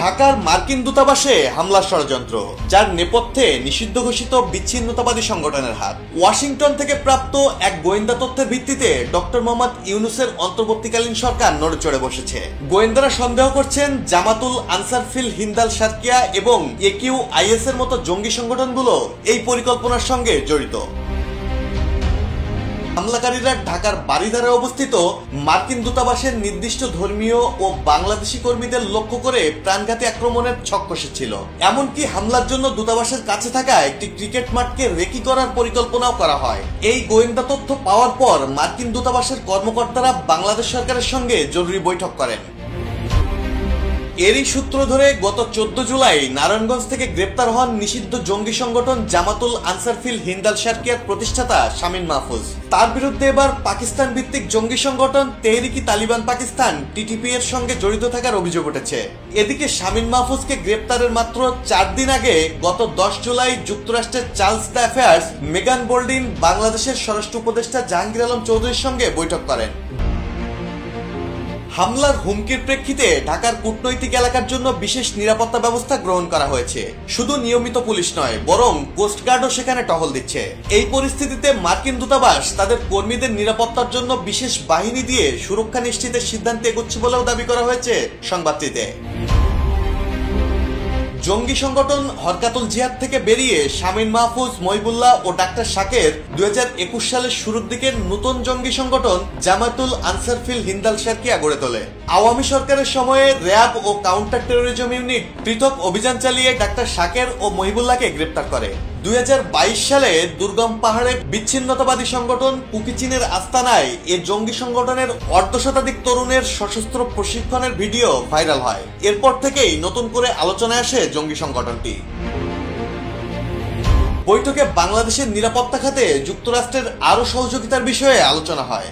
ঢাকার মার্কিন দূতাবাসে হামলার ষড়যন্ত্র, যার নেপথ্যে নিষিদ্ধ ঘোষিত বিচ্ছিন্নতাবাদী সংগঠনের হাত। ওয়াশিংটন থেকে প্রাপ্ত এক গোয়েন্দা তথ্যের ভিত্তিতে ডক্টর মোহাম্মদ ইউনূসের অন্তর্বর্তীকালীন সরকার নড়েচড়ে বসেছে। গোয়েন্দারা সন্দেহ করছেন জামাতুল আনসার ফিল হিন্দাল শারকিয়া এবং AQIS এর মতো জঙ্গি সংগঠনগুলো এই পরিকল্পনার সঙ্গে জড়িত। হামলাকারীরা ঢাকার বারিধারে অবস্থিত মার্কিন দূতাবাসের নির্দিষ্ট ধর্মীয় ও বাংলাদেশি কর্মীদের লক্ষ্য করে প্রাণঘাতী আক্রমণের ছক কষেছিল। এমনকি হামলার জন্য দূতাবাসের কাছে থাকা একটি ক্রিকেট মাঠকে রেকি করার পরিকল্পনাও করা হয়। এই গোয়েন্দা তথ্য পাওয়ার পর মার্কিন দূতাবাসের কর্মকর্তারা বাংলাদেশ সরকারের সঙ্গে জরুরি বৈঠক করেন। এরই সূত্র ধরে গত 14 জুলাই নারায়ণগঞ্জ থেকে গ্রেপ্তার হন নিষিদ্ধ জঙ্গি সংগঠন জামাতুল আনসার ফিল হিন্দাল শারকিয়ার প্রতিষ্ঠাতা শামীম মাহফুজ। তার বিরুদ্ধে এবার পাকিস্তান ভিত্তিক জঙ্গি সংগঠন তেহরিকি তালিবান পাকিস্তান TTP এর সঙ্গে জড়িত থাকার অভিযোগ উঠেছে। এদিকে শামীম মাহফুজকে গ্রেপ্তারের মাত্র 4 দিন আগে গত 10 জুলাই যুক্তরাষ্ট্রের চার্লস দ্য অ্যাফেয়ার্স মেগান বোল্ডিন বাংলাদেশের স্বরাষ্ট্র উপদেষ্টা জাহাঙ্গীর আলম চৌধুরীর সঙ্গে বৈঠক করেন। হামলার হুমকির প্রেক্ষিতে ঢাকার কূটনৈতিক এলাকার জন্য বিশেষ নিরাপত্তা ব্যবস্থা গ্রহণ করা হয়েছে। শুধু নিয়মিত পুলিশ নয়, বরং কোস্টগার্ডও সেখানে টহল দিচ্ছে। এই পরিস্থিতিতে মার্কিন দূতাবাস তাদের কর্মীদের নিরাপত্তার জন্য বিশেষ বাহিনী দিয়ে সুরক্ষা নিশ্চিতের সিদ্ধান্তে এগোচ্ছে বলেও দাবি করা হয়েছে সংবাদটিতে। জঙ্গি সংগঠন হরকাতুল জিহাদ থেকে বেরিয়ে শামীম মাহফুজ, মহিবুল্লাহ ও ডাক্তার শাকের 2021 সালের শুরুর দিকের নতুন জঙ্গি সংগঠন জামাতুল আনসার ফিল হিন্দাল শারকিয়া গড়ে তোলে। আওয়ামী সরকারের সময়ে র্যাব ও কাউন্টার টেরোরিজম ইউনিট পৃথক অভিযান চালিয়ে ডাক্তার শাকের ও মহিবুল্লাহকে গ্রেপ্তার করে। 2022 সালে দুর্গম পাহাড়ে বিচ্ছিন্নতাবাদী সংগঠন কুকিচিনের আস্তানায় এই জঙ্গি সংগঠনের অর্ধশতাধিক তরুণের সশস্ত্র প্রশিক্ষণের ভিডিও ভাইরাল হয়। এরপর থেকেই নতুন করে আলোচনায় আসে জঙ্গি সংগঠনটি। বৈঠকে বাংলাদেশের নিরাপত্তা খাতে যুক্তরাষ্ট্রের আরও সহযোগিতার বিষয়ে আলোচনা হয়।